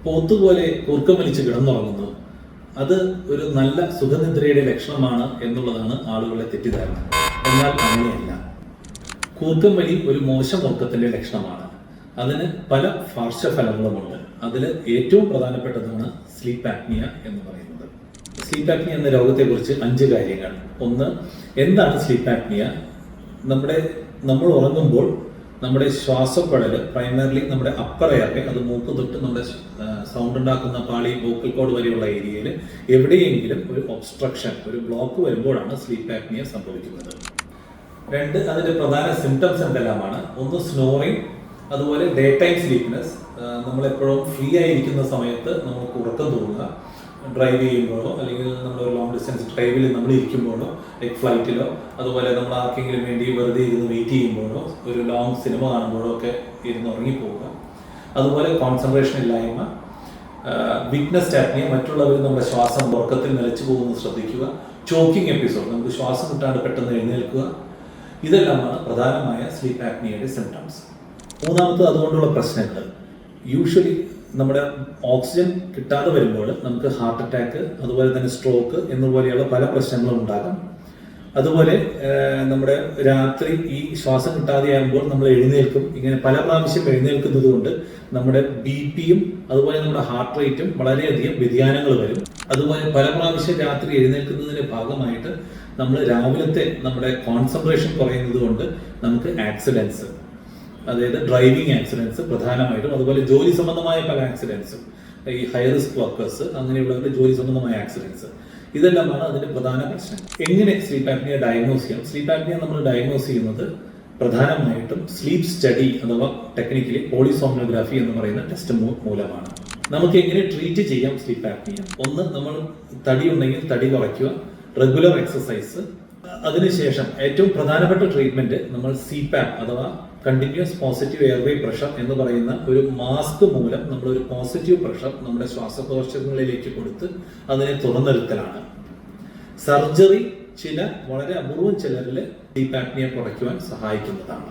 പോത്തുപോലെ കൂർക്കം വലിച്ച് കിടന്നുറങ്ങുന്നു, അത് ഒരു നല്ല സുഖനിദ്രയുടെ ലക്ഷണമാണ് എന്നുള്ളതാണ് ആളുകളുടെ തെറ്റിദ്ധാരണ. എന്നാൽ അങ്ങനെയല്ല. കൂർക്കം വലി ഒരു മോശം ഉറക്കത്തിന്റെ ലക്ഷണമാണ്. അതിന് പല പാർശ്വഫലങ്ങളുമുണ്ട്. അതിൽ ഏറ്റവും പ്രധാനപ്പെട്ടതാണ് സ്ലീപ്പ് ആപ്നിയ എന്ന് പറയുന്നത്. സ്ലീപ്പ് ആപ്നിയ എന്ന രോഗത്തെക്കുറിച്ച് 5 കാര്യങ്ങൾ. ഒന്ന്, എന്താണ് സ്ലീപ്പ് ആപ്നിയ? നമ്മൾ ഉറങ്ങുമ്പോൾ നമ്മുടെ ശ്വാസപ്പെടൽ പ്രൈമറിലി നമ്മുടെ അപ്പർ എയറിൽ, അത് മൂക്ക് തൊട്ട് നമ്മുടെ സൗണ്ട് ഉണ്ടാക്കുന്ന പാളി വോക്കൽ കോഡ് വരെയുള്ള ഏരിയയിൽ എവിടെയെങ്കിലും ഒരു ഒബ്സ്ട്രക്ഷൻ, ഒരു ബ്ലോക്ക് വരുമ്പോഴാണ് സ്ലീപ്പ് ആപ്നിയ സംഭവിക്കുന്നത്. 2, അതിന്റെ പ്രധാന സിംറ്റംസ് എന്തെല്ലാമാണ്? ഒന്ന്, സ്നോറിങ്, അതുപോലെ ഡേ ടൈം സ്ലീപ്പ്നെസ്. നമ്മളെപ്പോഴും ഫ്രീ ആയിരിക്കുന്ന സമയത്ത് നമുക്ക് ഉറക്കം തോന്നുക, ഡ്രൈവ് ചെയ്യുമ്പോഴോ അല്ലെങ്കിൽ നമ്മൾ ലോങ് ഡിസ്റ്റൻസ് ഡ്രൈവിൽ നമ്മൾ ഇരിക്കുമ്പോഴോ, ലൈക്ക് ഫ്ലൈറ്റിലോ, അതുപോലെ നമ്മൾ ആർക്കെങ്കിലും വേണ്ടി വെറുതെ ഇരുന്ന് വെയിറ്റ് ചെയ്യുമ്പോഴോ, ഒരു ലോങ് സിനിമ കാണുമ്പോഴോ ഒക്കെ ഇരുന്ന് ഉറങ്ങിപ്പോവുക. അതുപോലെ കോൺസെൻട്രേഷൻ ഇല്ലായ്മ, വീക്ക്നെസ് ആപ്നിയ, മറ്റുള്ളവർ നമ്മുടെ ശ്വാസം ഉറക്കത്തിൽ നിലച്ചു പോകുന്നത് ശ്രദ്ധിക്കുക, ചോക്കിംഗ് എപ്പിസോഡ്, നമുക്ക് ശ്വാസം കിട്ടാണ്ട് പെട്ടെന്ന് എഴുന്നേൽക്കുക. ഇതെല്ലാമാണ് പ്രധാനമായ സ്ലീപ്പ് ആപ്നിയയുടെ സിംറ്റംസ്. മൂന്നാമത്, അതുകൊണ്ടുള്ള പ്രശ്നങ്ങൾ. യൂഷ്വലി നമ്മുടെ ഓക്സിജൻ കിട്ടാതെ വരുമ്പോൾ നമുക്ക് ഹാർട്ട് അറ്റാക്ക്, അതുപോലെ തന്നെ സ്ട്രോക്ക് എന്നുപോലെയുള്ള പല പ്രശ്നങ്ങളും ഉണ്ടാകാം. അതുപോലെ നമ്മുടെ രാത്രി ഈ ശ്വാസം കിട്ടാതെയാകുമ്പോൾ നമ്മൾ എഴുന്നേൽക്കും. ഇങ്ങനെ പല പ്രാവശ്യം എഴുന്നേൽക്കുന്നത് കൊണ്ട് നമ്മുടെ BP-യും അതുപോലെ നമ്മുടെ ഹാർട്ട് റേറ്റും വളരെയധികം വ്യതിയാനങ്ങൾ വരും. അതുപോലെ പല പ്രാവശ്യം രാത്രി എഴുന്നേൽക്കുന്നതിന്റെ ഭാഗമായിട്ട് നമ്മൾ രാവിലത്തെ നമ്മുടെ കോൺസെൻട്രേഷൻ കുറയുന്നത് കൊണ്ട് നമുക്ക് ആക്സിഡൻസ്, അതായത് ഡ്രൈവിംഗ് ആക്സിഡൻസ് പ്രധാനമായിട്ടും, അതുപോലെ ജോലി സംബന്ധമായ പല ആക്സിഡൻസും, ഈ ഹൈ റിസ്ക് വർക്കേഴ്സ് അങ്ങനെയുള്ളവരുടെ ജോലി സംബന്ധമായ ആക്സിഡൻസ്, ഇതെല്ലാമാണ് അതിന്റെ പ്രധാന പ്രശ്നം. എങ്ങനെ സ്ലീപ്പ് ആപ്നിയ ഡയഗ്നോസ് ചെയ്യാം? സ്ലീപ്പ് ആപ്നിയ നമ്മൾ ഡയഗ്നോസ് ചെയ്യുന്നത് പ്രധാനമായിട്ടും സ്ലീപ്പ് സ്റ്റഡി അഥവാ ടെക്നിക്കലി പോളിസോംനോഗ്രാഫി എന്ന് പറയുന്ന ടെസ്റ്റ് മൂലമാണ്. നമുക്ക് എങ്ങനെ ട്രീറ്റ് ചെയ്യാം സ്ലീപ്പ് ആപ്നിയ? ഒന്ന്, നമ്മൾ തടി ഉണ്ടെങ്കിൽ തടി കുറയ്ക്കുക, റെഗുലർ എക്സസൈസ്. അതിനുശേഷം ഏറ്റവും പ്രധാനപ്പെട്ട ട്രീറ്റ്മെന്റ് നമ്മൾ CPAP അഥവാ കണ്ടിന്യൂസ് പോസിറ്റീവ് എയർവേ പ്രഷർ എന്ന് പറയുന്ന ഒരു മാസ്ക് മൂലം നമ്മളൊരു പോസിറ്റീവ് പ്രഷർ നമ്മുടെ ശ്വാസകോശങ്ങളിലേക്ക് കൊടുത്ത് അതിനെ തുറന്നെടുക്കലാണ്. സർജറി വളരെ അപൂർവം ചിലരിൽ സ്ലീപ്പ് ആപ്നിയ കുറയ്ക്കുവാൻ സഹായിക്കുന്നതാണ്.